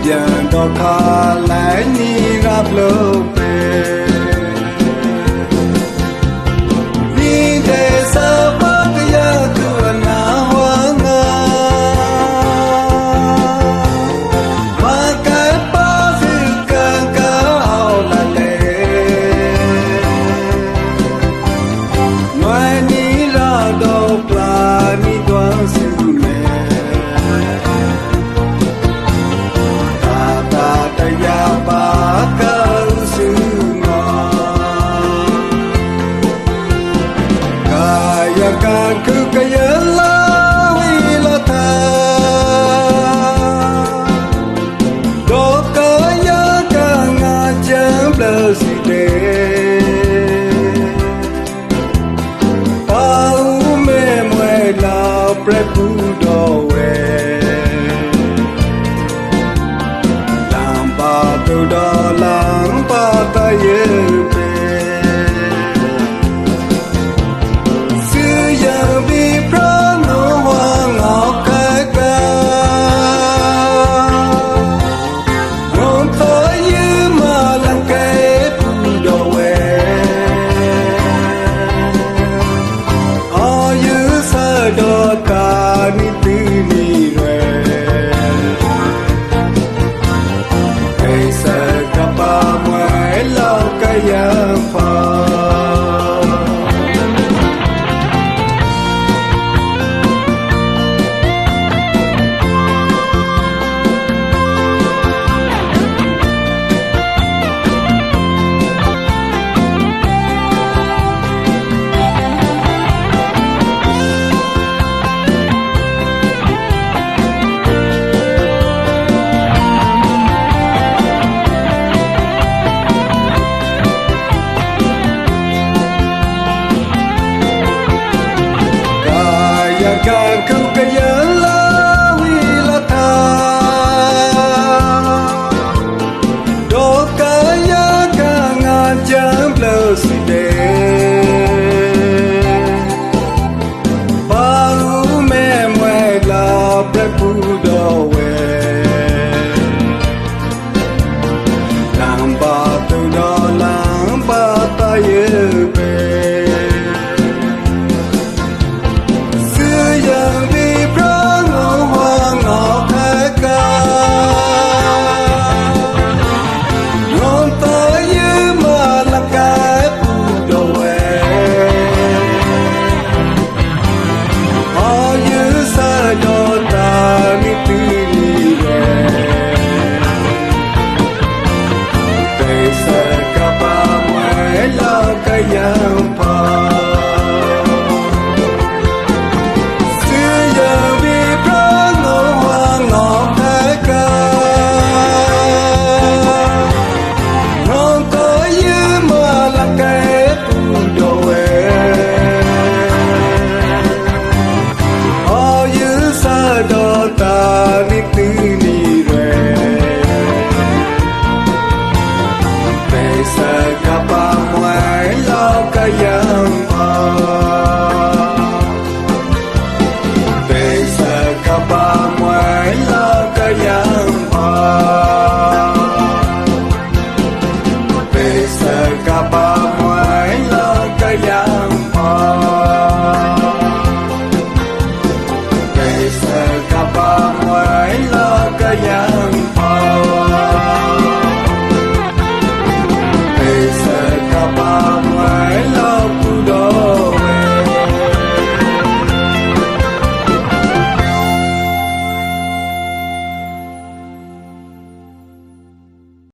ပြန်တော့ခါလိုက်နီကဘလို့ပဲဒီတဲ့စပတ်ရသူနာဝငါမကပါစီကကောင်းလာလေနွယ်နီလာတော့ပလာနီတော့စင်မဲcứ cái la vi la tha do cái ya ka nga cham la si de pa u me mwe la pre pu do we lam pa tu do lam pa ta ye